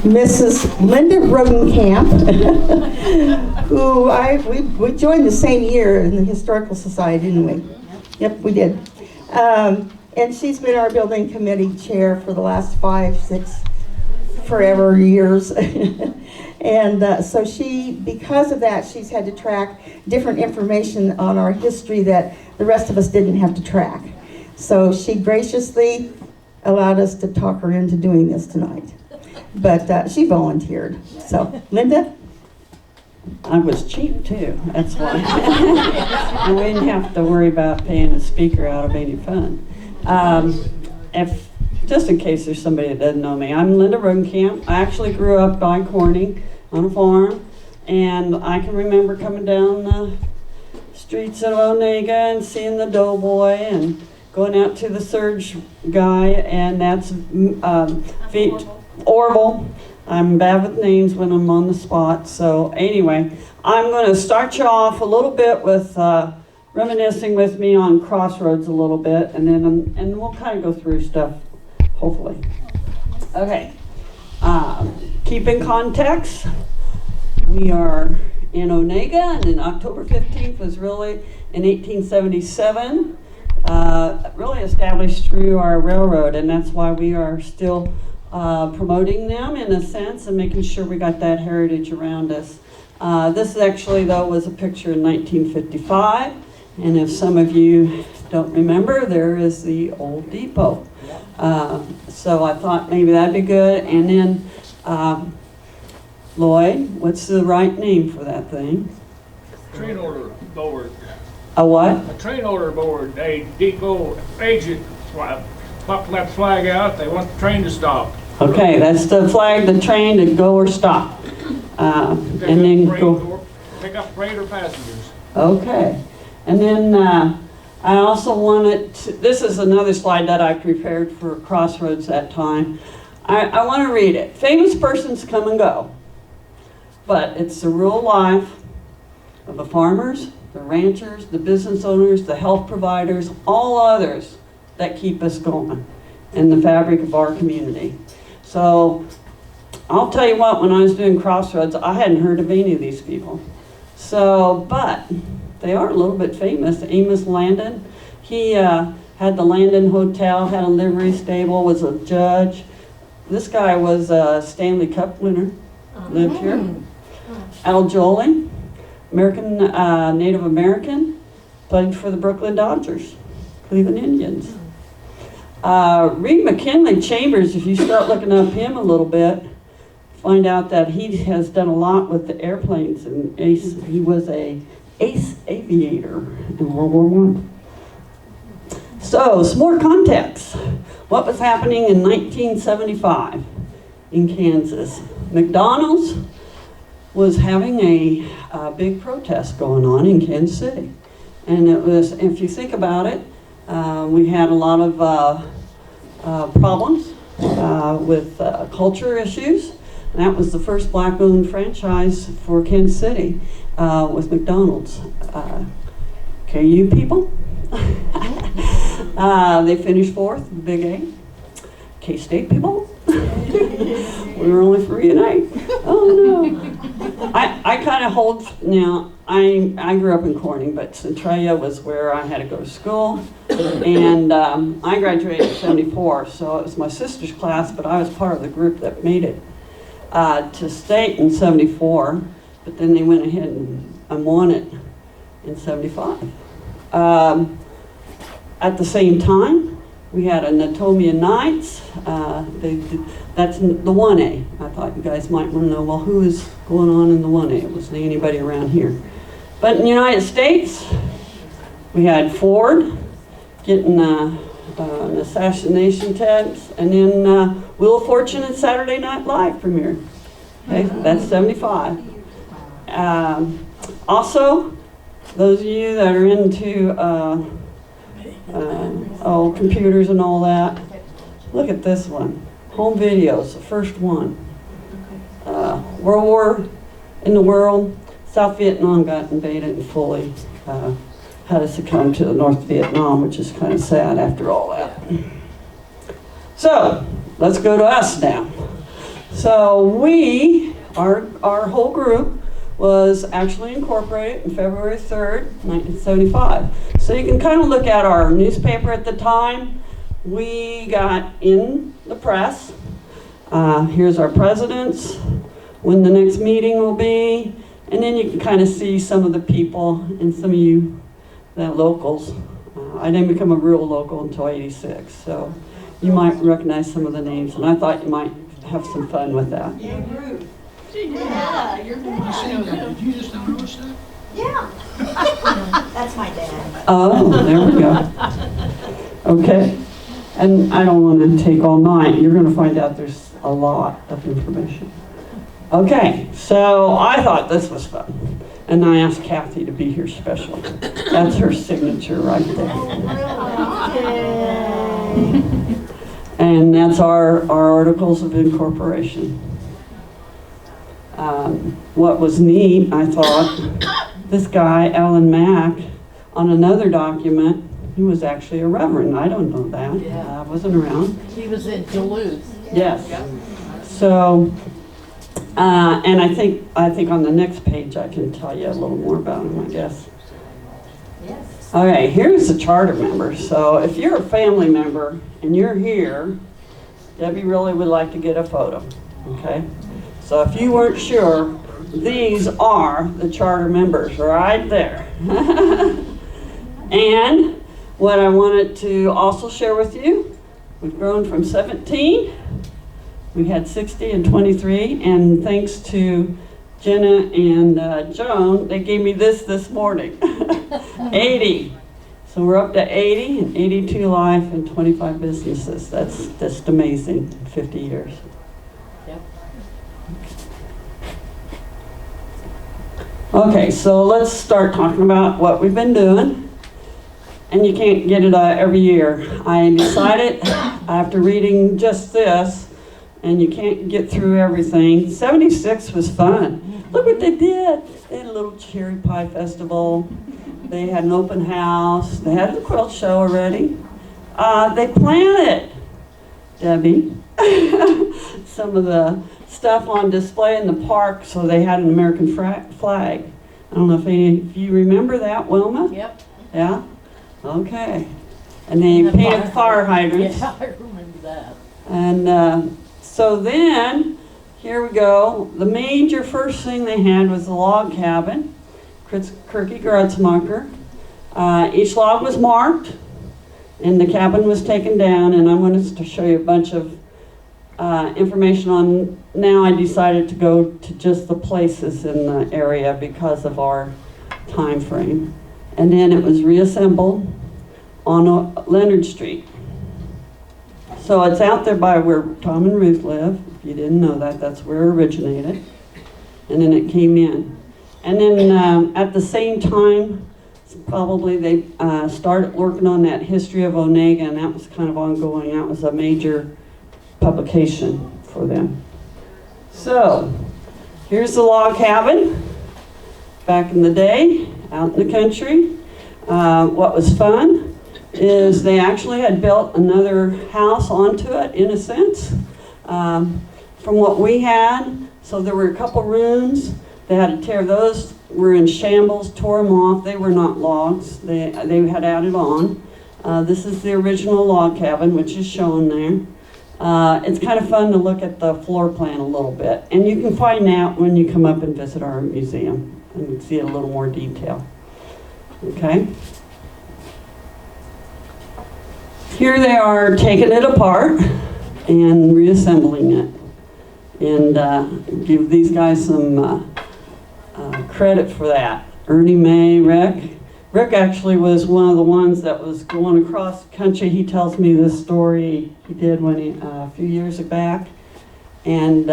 Mrs. Linda Roggenkamp, who we joined the same year in the Historical Society, didn't we? Yep, we did. And she's been our building committee chair for the last 5, 6, forever years. And so because of that, she's had to track different information on our history that the rest of us didn't have to track. So she graciously allowed us to talk her into doing this tonight. But she volunteered. So, Linda? I was cheap too, that's why. And we didn't have to worry about paying a speaker out of any fund. Just in case there's somebody that doesn't know me, I'm Linda Roggenkamp. I actually grew up by Corning on a farm, and I can remember coming down the streets of Onaga and seeing the doughboy and going out to the surge guy, and that's Orville. I'm bad with names when I'm on the spot. So anyway, I'm going to start you off a little bit with reminiscing with me on Crossroads a little bit, and then we'll kind of go through stuff, hopefully. Okay. Keep in context. We are in Onaga, and then October 15th was really in 1877, really established through our railroad, and that's why we are still promoting them in a sense and making sure we got that heritage around us. This actually, though, was a picture in 1955, and if some of you don't remember, there is the old depot. So I thought maybe that'd be good. And then, Lloyd, what's the right name for that thing? Train order board. A what? A train order board. A depot agent popped that flag out. They want the train to stop. Okay, that's the flag, the train to go or stop. And then go. Pick up freight or passengers. Okay. And then I also wanted to, this is another slide that I prepared for Crossroads that time. I want to read it. Famous persons come and go, but it's the real life of the farmers, the ranchers, the business owners, the health providers, all others that keep us going in the fabric of our community. So I'll tell you what, when I was doing Crossroads, I hadn't heard of any of these people. So, but they are a little bit famous. Amos Landon, he had the Landon Hotel, had a livery stable, was a judge. This guy was a Stanley Cup winner, lived here. Al Jolie, American, Native American, played for the Brooklyn Dodgers, Cleveland Indians. Reed McKinley Chambers, if you start looking up him a little bit, find out that he has done a lot with the airplanes, and he was a ace aviator in World War I. So, some more context. What was happening in 1975 in Kansas? McDonald's was having a big protest going on in Kansas City. And it was, if you think about it, we had a lot of problems with culture issues. And that was the first black-owned franchise for Kansas City with McDonald's. KU people. They finished 4th, Big A. K-State people. We were only 3 and 8. Oh no. I kind of hold, now, I grew up in Corning, but Centralia was where I had to go to school. And I graduated in 74, so it was my sister's class, but I was part of the group that made it to state in 74, but then they went ahead and won it in 75. At the same time, we had a Natomia Knights. That's the 1A. I thought you guys might want to know, well, who is going on in the 1A? Was there anybody around here? But in the United States, we had Ford getting an assassination attempt, and then Wheel of Fortune and Saturday Night Live premiered. Okay, that's 75. Also, those of you that are into computers and all that, look at this one. Home videos, the first one. World War in the world, South Vietnam got invaded and fully had to succumb to the North Vietnam, which is kind of sad after all that. So, let's go to us now. So our whole group was actually incorporated in February 3rd, 1975. So you can kind of look at our newspaper at the time. We got in the press. Here's our presidents, when the next meeting will be, and then you can kind of see some of the people and some of you, the locals. I didn't become a real local until '86, so you might recognize some of the names, and I thought you might have some fun with that. Yeah, you're good. Did you just notice that? Yeah. That's my dad. Oh, there we go. Okay, and I don't want to take all night. You're going to find out there's a lot of information. Okay, so I thought this was fun, and I asked Kathy to be here special. That's her signature right there. And that's our articles of incorporation. What was neat, I thought, this guy, Alan Mack, on another document, he was actually a reverend. I don't know that. Yeah. I wasn't around. He was in Duluth. Yes. So, and I think on the next page I can tell you a little more about him, I guess. Yes. Okay, here's the charter members. So if you're a family member and you're here, Debbie really would like to get a photo, okay? So if you weren't sure, these are the charter members right there. And what I wanted to also share with you, we've grown from 17, we had 60 and 23, and thanks to Jenna and Joan, they gave me this morning, 80. So we're up to 80 and 82 life and 25 businesses. That's just amazing, 50 years. Yep. Okay, so let's start talking about what we've been doing. And you can't get it every year. I decided after reading just this, and you can't get through everything, 76 was fun. Look what they did. They had a little cherry pie festival. They had an open house. They had the quilt show already. They planted, Debbie, some of the stuff on display in the park, so they had an American flag. I don't know if any of you remember that, Wilma? Yep. Yeah? Okay. And they painted fire hydrants. Yeah, I remember that. And so then, here we go. The major first thing they had was the log cabin, Kirky Grutzmacher. Each log was marked, and the cabin was taken down, and I wanted to show you a bunch of information on. Now I decided to go to just the places in the area because of our time frame. And then it was reassembled on Leonard Street. So it's out there by where Tom and Ruth live. If you didn't know that, that's where it originated. And then it came in. And then at the same time, probably they started working on that history of Onaga, and that was kind of ongoing. That was a major publication for them. So here's the log cabin back in the day, out in the country. What was fun is they actually had built another house onto it, in a sense, from what we had. So there were a couple rooms. They had to tear those, were in shambles, tore them off. They were not logs. They had added on. This is the original log cabin, which is shown there. It's kind of fun to look at the floor plan a little bit. And you can find out when you come up and visit our museum and see a little more detail. Okay? Here they are taking it apart and reassembling it. And give these guys some credit for that. Ernie May, Rick. Rick actually was one of the ones that was going across the country. He tells me this story he did when a few years back. And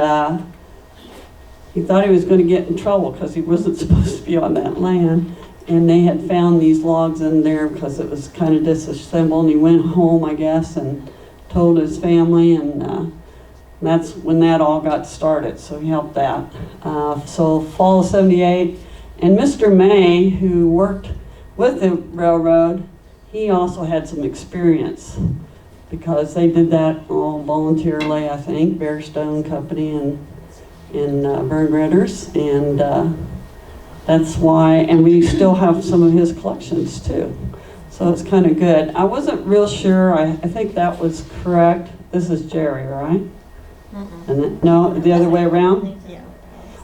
he thought he was going to get in trouble because he wasn't supposed to be on that land. And they had found these logs in there because it was kind of disassembled. And he went home, I guess, and told his family. And that's when that all got started. So he helped that. So fall of '78. And Mr. May, who worked with the railroad, he also had some experience because they did that all voluntarily, I think, Bear Stone Company in Burn Ridders, and that's why, and we still have some of his collections too. So it's kind of good. I wasn't real sure, I think that was correct. This is Jerry, right? And then, no, the other way around? Yeah.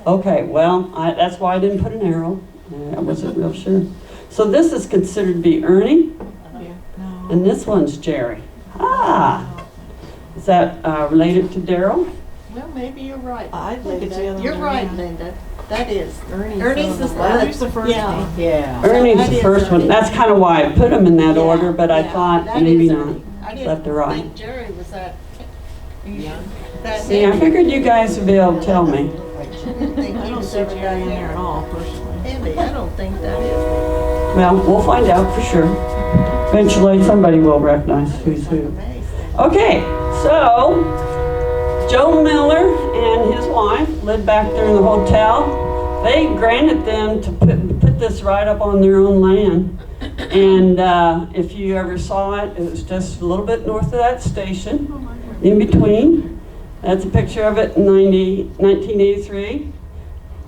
Okay, well, that's why I didn't put an arrow. I wasn't real sure. So this is considered to be Ernie, and this one's Jerry. Ah! Is that related to Daryl? Well, maybe you're right. I think it's the Linda. other You're way right, around. Linda. That is. Ernie's the Ernie's the first yeah. one. Yeah. Ernie's That the is first one. Ernie. That's kind of why I put them in that Yeah, order, but I yeah, thought that maybe is not. Ernie. I didn't Left to right. think Jerry was that young. See, I figured you guys would be able to tell me. I didn't think I he don't was see ever Jerry in that there at young. all, personally. Andy, I don't think that is. Well, we'll find out for sure. Eventually, somebody will recognize who's who. Amazing. Okay, so Joe Miller and his wife lived back there in the hotel. They granted them to put this right up on their own land. And if you ever saw it, it was just a little bit north of that station, in between. That's a picture of it in 1983.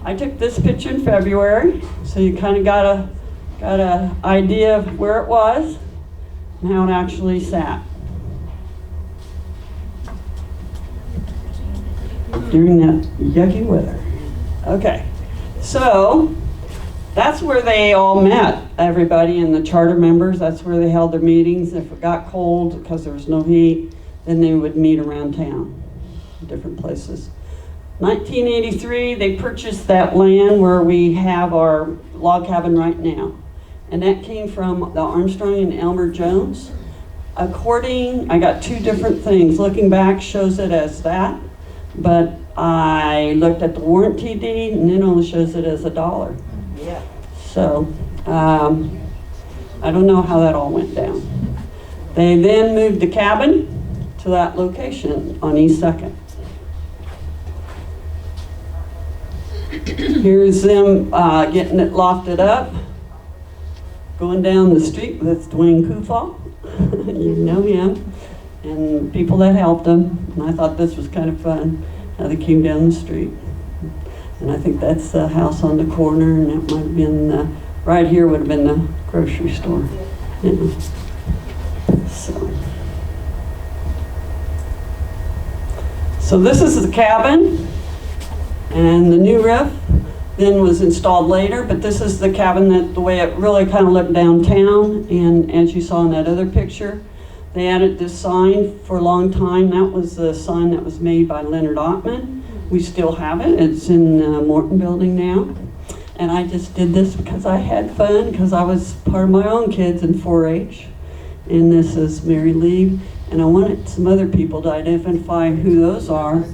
I took this picture in February, so you kind of got a idea of where it was and how it actually sat during that yucky weather. Okay, so that's where they all met, everybody and the charter members. That's where they held their meetings. If it got cold because there was no heat, then they would meet around town, different places. 1983, they purchased that land where we have our log cabin right now. And that came from the Armstrong and Elmer Jones. I got two different things. Looking back shows it as that, but I looked at the warranty deed and it only shows it as $1. Yeah. So, I don't know how that all went down. They then moved the cabin to that location on East 2nd. Here's them getting it lofted up, going down the street with Dwayne Kufal. You know him, and people that helped him. And I thought this was kind of fun, how they came down the street. And I think that's the house on the corner, and that might have been, right here would have been the grocery store. Yeah. So this is the cabin, and the new roof then was installed later, but this is the cabin that the way it really kind of looked downtown. And as you saw in that other picture, they added this sign for a long time. That was the sign that was made by Leonard Ottman. We still have it. It's in the Morton building now. And I just did this because I had fun, because I was part of my own kids in 4-H. And this is Mary Lee. And I wanted some other people to identify who those are.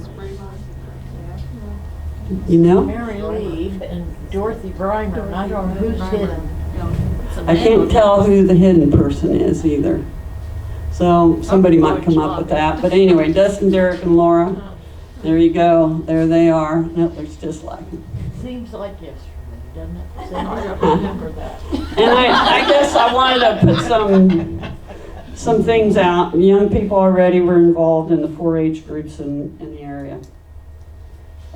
You know? Mary Lee and Dorothy Brymer, and I don't know who's hidden. I can't tell who the hidden person is either. So somebody might come up with that. But anyway, Dustin, Derek, and Laura, there you go. There they are. That looks just like them. Seems like yesterday, doesn't it? I remember that. And I guess I wanted to put some things out. Young people already were involved in the 4-H groups in the area.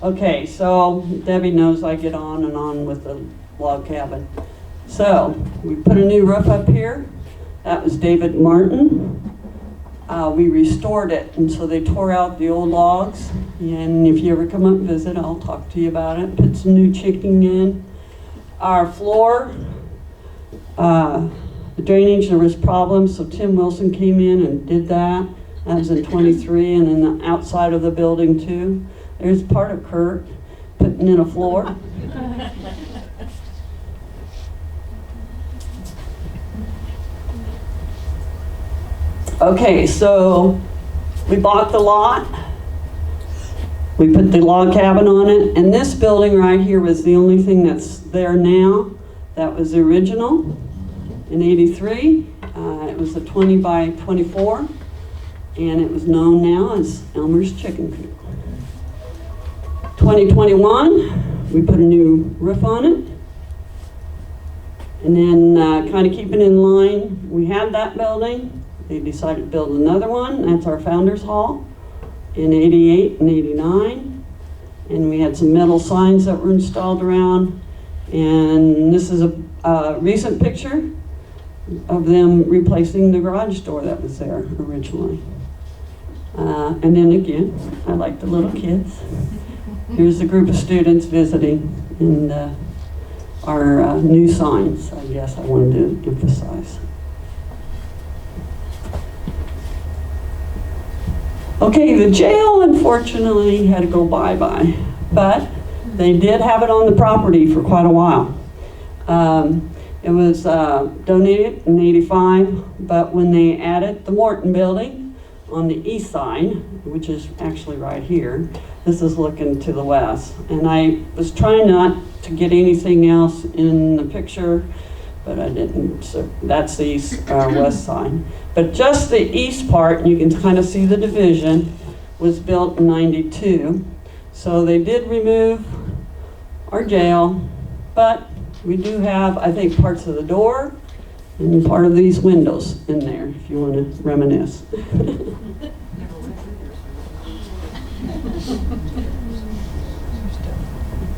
Okay, so Debbie knows I get on and on with the log cabin. So we put a new roof up here. That was David Martin. We restored it, and so they tore out the old logs. And if you ever come up and visit, I'll talk to you about it. Put some new chicken in. Our floor, the drainage, there was problems, so Tim Wilson came in and did that. That was in 23, and then the outside of the building too. There's part of Kurt putting in a floor. Okay, so we bought the lot. We put the log cabin on it, and this building right here was the only thing that's there now. That was the original in 83. It was a 20 by 24, and it was known now as Elmer's Chicken Coop. 2021, we put a new roof on it. And then kind of keeping in line, we had that building. they decided to build another one. That's our Founders Hall in 88 and 89. And we had some metal signs that were installed around. And this is a recent picture of them replacing the garage door that was there originally. And then again, I like the little kids. Here's a group of students visiting, and our new signs, I guess I wanted to emphasize. Okay, the jail unfortunately had to go bye-bye, but they did have it on the property for quite a while. It was donated in 85, but when they added the Morton building on the east side, which is actually right here, this is looking to the west. And I was trying not to get anything else in the picture, but I didn't. So that's the east, west side. But just the east part, and you can kind of see the division, was built in 92. So they did remove our jail, but we do have, I think, parts of the door and part of these windows in there, if you want to reminisce.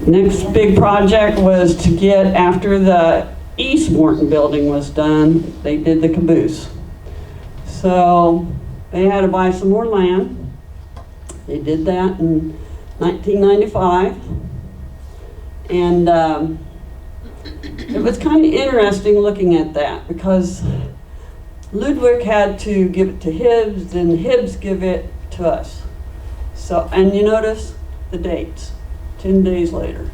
Next big project was to get, after the East Morton building was done, they did the caboose. So they had to buy some more land. They did that in 1995. And it was kind of interesting looking at that, because Ludwig had to give it to Hibbs, and Hibbs give it to us. So, and you notice the dates, 10 days later.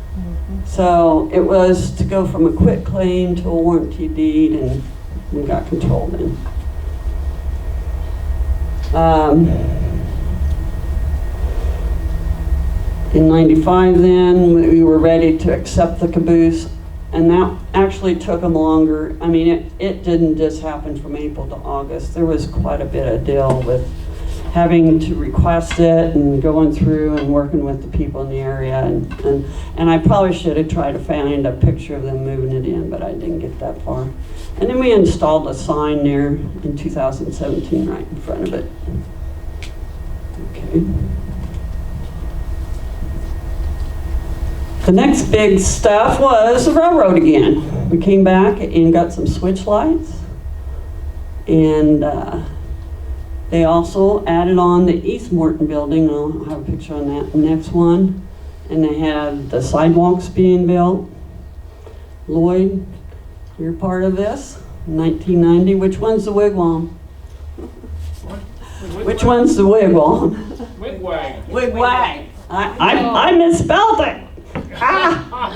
So it was to go from a quit claim to a warranty deed, and we got control then. In 95 then, we were ready to accept the caboose, and that actually took them longer. I mean, it didn't just happen from April to August. There was quite a bit of deal with having to request it and going through and working with the people in the area. And I probably should have tried to find a picture of them moving it in, but I didn't get that far. And then we installed a sign there in 2017 right in front of it. Okay. The next big stuff was the railroad again. We came back and got some switch lights, and they also added on the East Morton building. I'll have a picture on that next one. And they had the sidewalks being built. Lloyd, you're part of this. 1990. Which one's the wigwam? Which one's the wigwam? Wigwag. Wigwag. I misspelled it. Ah.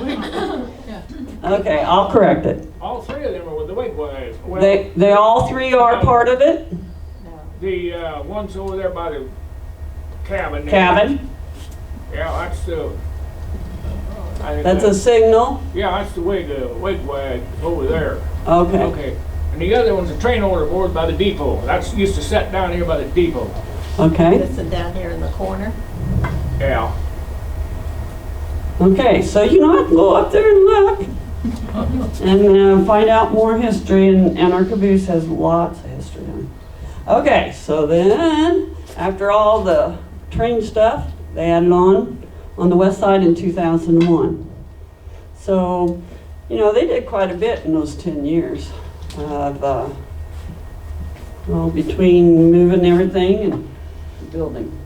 Okay, I'll correct it. All three of them are with the wigwag. Well, They all three are part of it. the ones over there by the cabin. there. Cabin. Yeah, that's the. I think That's a signal. Yeah, that's the wigwag over there. Okay. Okay. And the other one's a train order board by the depot. That's used to set down here by the depot. Okay. Listen down here in the corner. Yeah. Okay, so you know I can go up there and look and find out more history, and our caboose has lots of history on it. Okay, so then after all the train stuff, they added on the west side in 2001. So, you know, they did quite a bit in those 10 years of, well, between moving everything and building.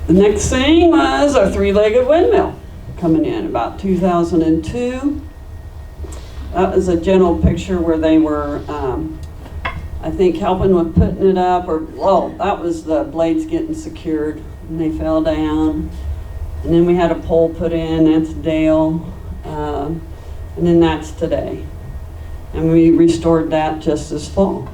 The next thing was our three-legged windmill coming in about 2002. That was a general picture where they were, I think, helping with putting it up, or, oh, that was the blades getting secured and they fell down. And then we had a pole put in, that's Dale, and then that's today. And we restored that just this fall.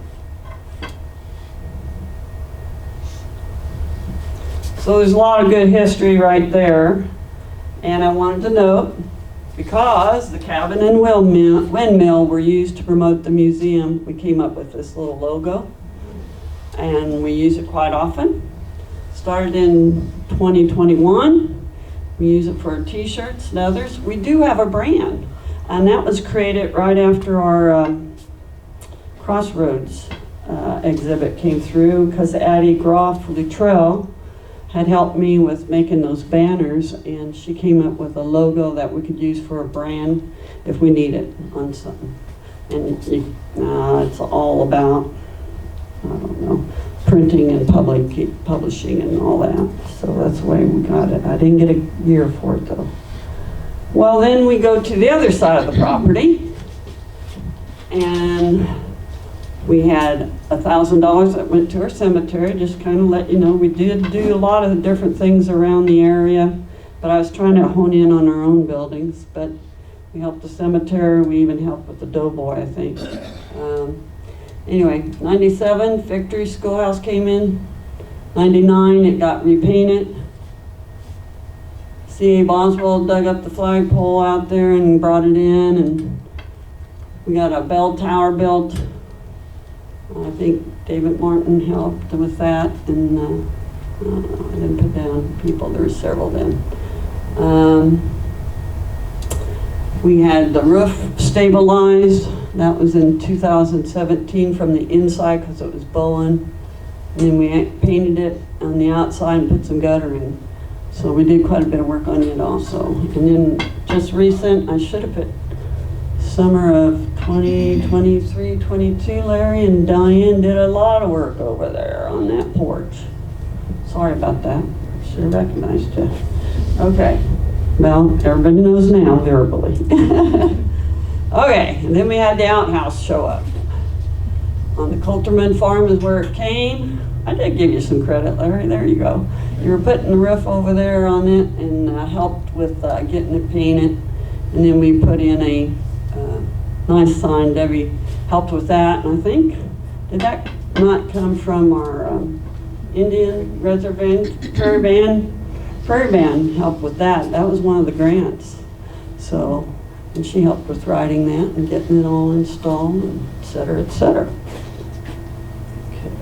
So there's a lot of good history right there. And I wanted to note, because the cabin and windmill were used to promote the museum, we came up with this little logo. And we use it quite often. Started in 2021. We use it for our t-shirts and others. We do have a brand. And that was created right after our Crossroads exhibit came through because Addie Groff Luttrell had helped me with making those banners, and she came up with a logo that we could use for a brand if we need it on something. And it's all about, I don't know, printing and publishing and all that. So that's the way we got it. I didn't get a year for it though. Well, then we go to the other side of the property, and we had $1,000 that went to our cemetery. Just kind of let you know, we did do a lot of different things around the area, but I was trying to hone in on our own buildings. But we helped the cemetery. We even helped with the Doughboy, I think. Anyway, 97, Victory Schoolhouse came in. 99, it got repainted. C.A. Boswell dug up the flagpole out there and brought it in, and we got a bell tower built. I think David Martin helped with that, and I didn't put down people, there were several then. We had the roof stabilized. That was in 2017 from the inside because it was bowing. And then we painted it on the outside and put some guttering. So we did quite a bit of work on it also. And then just recent, I should have put summer of 2023, 22, Larry and Diane did a lot of work over there on that porch. Sorry about that. Should have recognized you. Okay. Well, everybody knows now verbally. Okay, and then we had the outhouse show up. On the Coulterman farm is where it came. I did give you some credit, Larry. There you go. You were putting the roof over there on it and helped with getting it painted. And then we put in a nice sign. Debbie helped with that. And I think, did that not come from our Indian reservation, Prairie Band? Prairie Band helped with that. That was one of the grants. So, and she helped with writing that and getting it all installed, and et cetera, et cetera. Okay.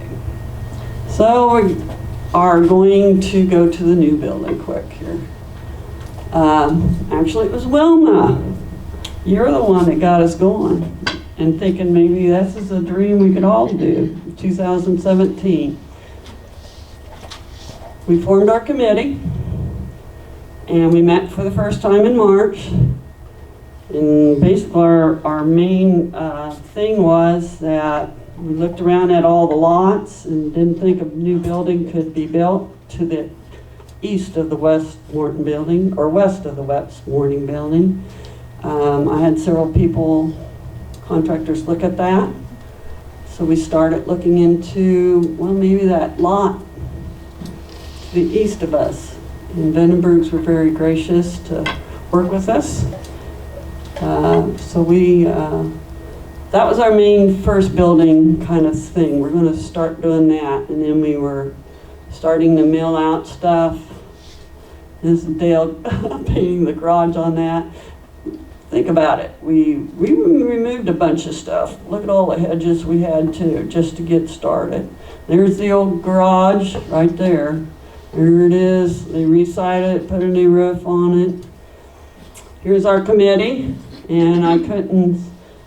So we are going to go to the new building quick here. Actually, it was Wilma. You're the one that got us going and thinking maybe this is a dream we could all do. 2017. We formed our committee, and we met for the first time in March. And basically our main thing was that we looked around at all the lots and didn't think a new building could be built to the east of the West Morton building, or west of the West Morton building. I had several people, contractors, look at that. So we started looking into, well, maybe that lot to the east of us. And Vandenbergs were very gracious to work with us. So we, that was our main first building kind of thing. We're going to start doing that. And then we were starting to mill out stuff. This is Dale painting the garage on that. Think about it. We removed a bunch of stuff. Look at all the hedges we had too, just to get started. There's the old garage right there. There it is. They re-sided it, put a new roof on it. Here's our committee, and I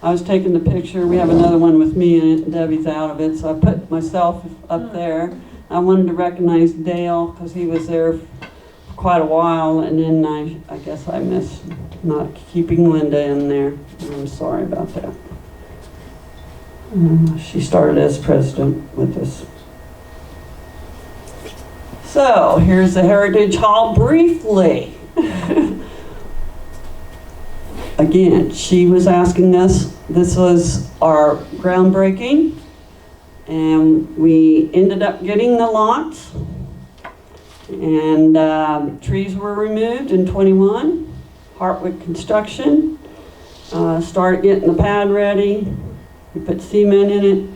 was taking the picture. We have another one with me in it, and Debbie's out of it, so I put myself up there. I wanted to recognize Dale because he was there for quite a while, and then I guess I missed not keeping Linda in there. I'm sorry about that. She started as president with us. So here's the Heritage Hall briefly. Again, she was asking us, this was our groundbreaking, and we ended up getting the lots, and trees were removed in 21. Hartwick Construction started getting the pad ready. We put cement in it.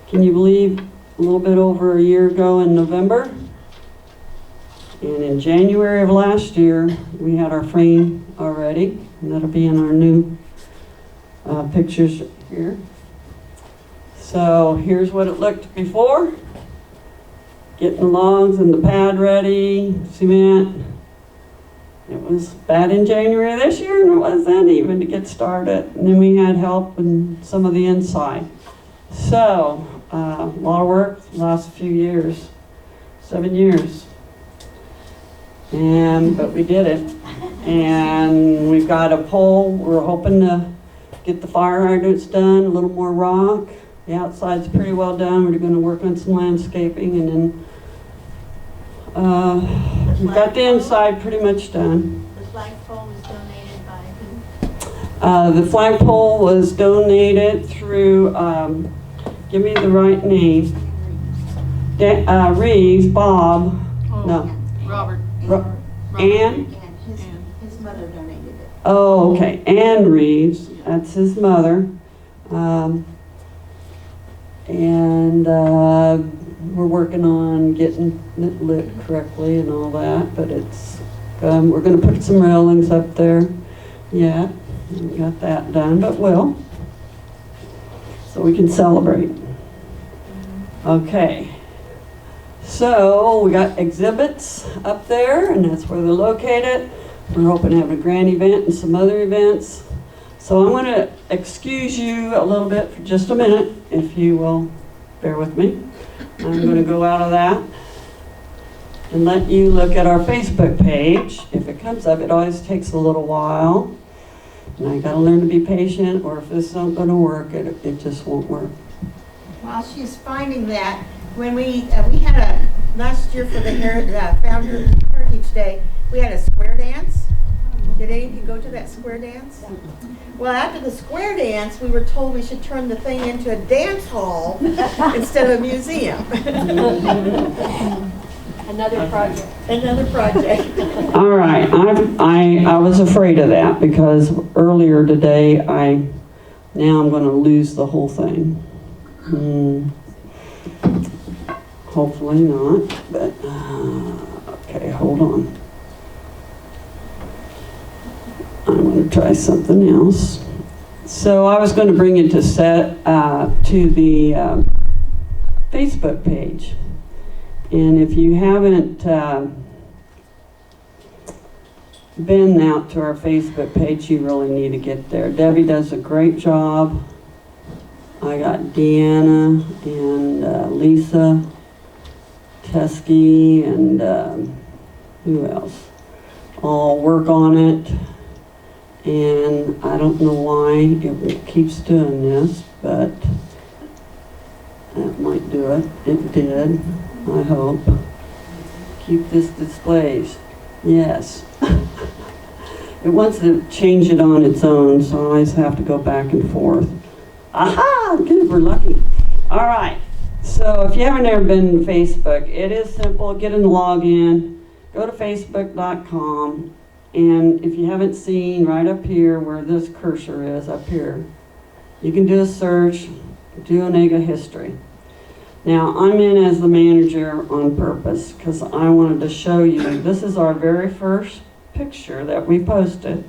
Can you believe, a little bit over a year ago in November? And in January of last year, we had our frame already, and that'll be in our new pictures here. So here's what it looked before. Getting the logs and the pad ready, cement. It was bad in January of this year, and it was then even to get started. And then we had help in some of the inside. So, a lot of work, last few years, 7 years. But we did it. And we've got a pole. We're hoping to get the fire hydrants done, a little more rock. The outside's pretty well done. We're going to work on some landscaping, and then we've got the inside pretty much done. The flagpole was donated by who? The flagpole was donated through, give me the right name, Reeves, Bob, no. Robert. Ann? His mother donated it. Oh, okay, Ann Reeves, that's his mother. We're working on getting it lit correctly and all that, but it's, we're gonna put some railings up there. Yeah, we got that done, but we'll. So we can celebrate. Okay. So we got exhibits up there, and that's where they're located. We're hoping to have a grand event and some other events. So I'm going to excuse you a little bit for just a minute, if you will bear with me. I'm going to go out of that and let you look at our Facebook page. If it comes up, it always takes a little while. And I got to learn to be patient, or if this isn't going to work, it just won't work. While she's finding that, when we had last year for the Founder Heritage Day, we had a square dance. Did any of you go to that square dance? Well, after the square dance, we were told we should turn the thing into a dance hall instead of a museum. Another project. Another project. All right, I was afraid of that because earlier today, now I'm going to lose the whole thing. Hopefully not, but okay, hold on. I'm going to try something else. So I was going to bring it to the Facebook page. And if you haven't been out to our Facebook page, you really need to get there. Debbie does a great job. I got Deanna and Lisa Teskey and who else? All work on it. And I don't know why it keeps doing this, but that might do it. It did, I hope. Keep this displays. Yes. It wants to change it on its own, so I always have to go back and forth. Aha! Good, we're lucky. All right. So if you haven't ever been to Facebook, it is simple. Get in the login. Go to facebook.com. And if you haven't seen right up here where this cursor is up here, you can do a search, do Onaga history. Now, I'm in as the manager on purpose because I wanted to show you, this is our very first picture that we posted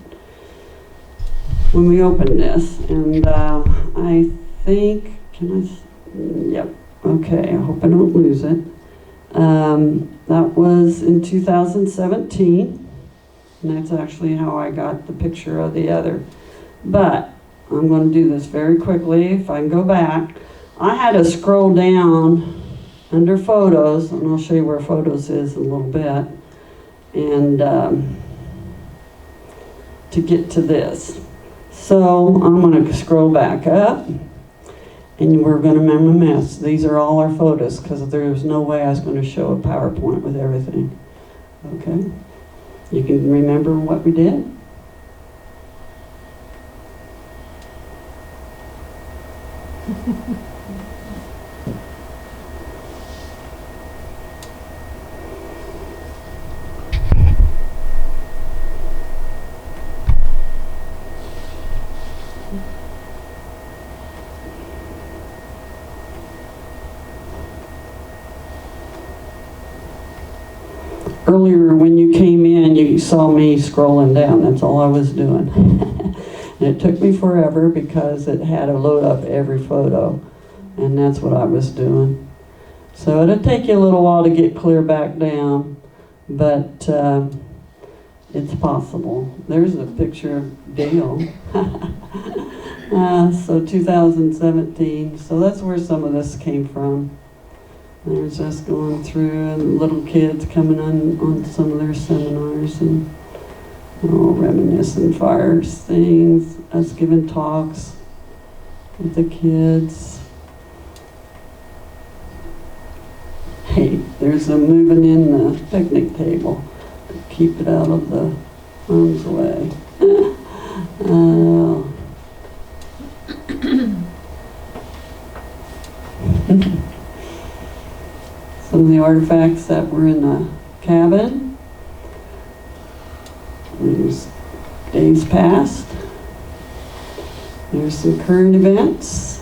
when we opened this. And I think, yep, okay, I hope I don't lose it. That was in 2017. And that's actually how I got the picture of the other. But I'm going to do this very quickly. If I can go back, I had to scroll down under photos, and I'll show you where photos is in a little bit, and to get to this. So I'm going to scroll back up, and we're going to make a mess. These are all our photos because there's no way I was going to show a PowerPoint with everything. Okay? You can remember what we did? Earlier when you came in, you saw me scrolling down. That's all I was doing. And it took me forever because it had to load up every photo. And that's what I was doing. So it'll take you a little while to get clear back down, but it's possible. There's a picture of Dale. So 2017, so that's where some of this came from. I was just going through and little kids coming on some of their seminars and reminiscing fires things, us giving talks with the kids. Hey, there's a moving in the picnic table to keep it out of the arm's way. Some of the artifacts that were in the cabin. There's days past. There's some current events.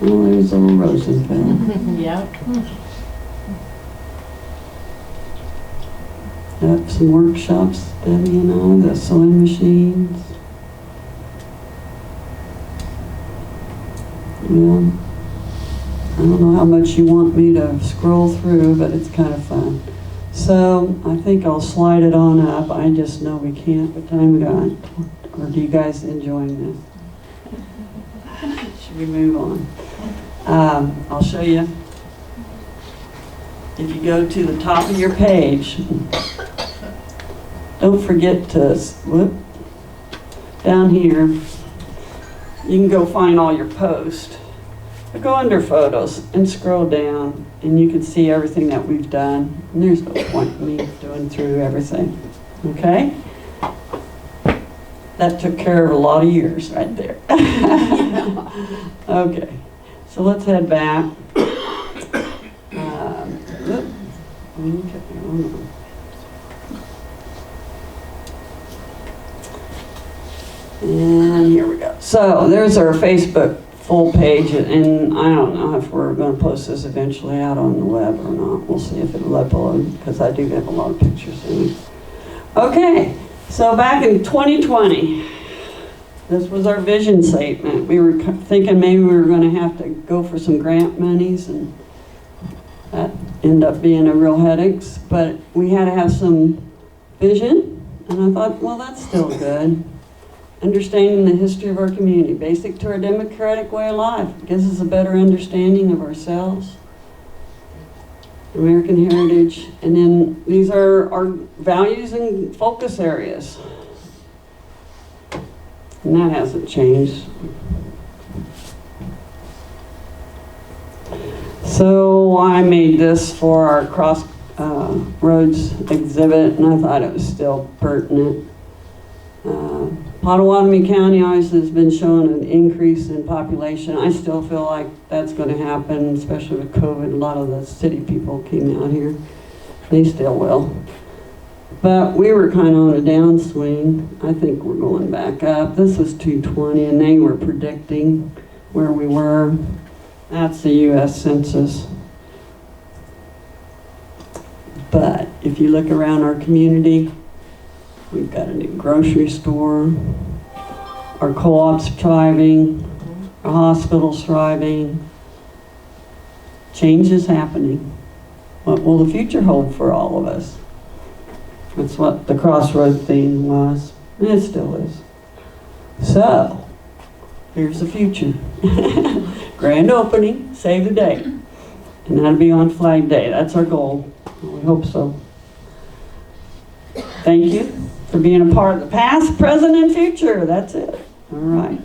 Oh, there's old Roggenkamp. Yep. Yep, some workshops, Debbie and I, the sewing machines. Yeah. I don't know how much you want me to scroll through, but it's kind of fun. So I think I'll slide it on up. I just know we can't, but time we got. Or do you guys enjoying this? Should we move on? I'll show you. If you go to the top of your page, don't forget to, down here, you can go find all your posts. But go under photos and scroll down and you can see everything that we've done. And there's no point in me doing through everything, okay? That took care of a lot of years right there. Okay, so let's head back. And here we go. So there's our Facebook full page, and I don't know if we're going to post this eventually out on the web or not. We'll see if it'll upload, because I do have a lot of pictures in it. Okay, so back in 2020, this was our vision statement. We were thinking maybe we were going to have to go for some grant monies, and that ended up being a real headache, but we had to have some vision, and I thought, well, that's still good. Understanding the history of our community, basic to our democratic way of life, gives us a better understanding of ourselves, American heritage, and then these are our values and focus areas. And that hasn't changed. So I made this for our Crossroads exhibit, and I thought it was still pertinent. Potawatomi County always has been showing an increase in population. I still feel like that's going to happen, especially with COVID. A lot of the city people came out here. They still will. But we were kind of on a downswing. I think we're going back up. This was 220, and they were predicting where we were. That's the U.S. Census. But if you look around our community, we've got a new grocery store, our co-op's thriving, our hospital's thriving. Change is happening. What will the future hold for all of us? That's what the Crossroad theme was, and it still is. So, here's the future. Grand opening, save the date. And that'll be on Flag Day. That's our goal. We hope so. Thank you for being a part of the past, present, and future. That's it. All right.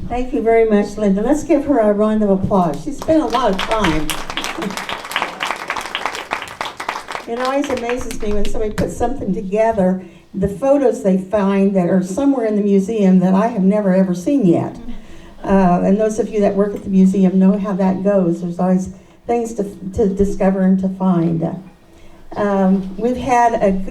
Thank you very much, Linda. Let's give her a round of applause. She spent a lot of time. It always amazes me when somebody puts something together, the photos they find that are somewhere in the museum that I have never ever seen yet. And those of you that work at the museum know how that goes. There's always things to discover and to find. We've had a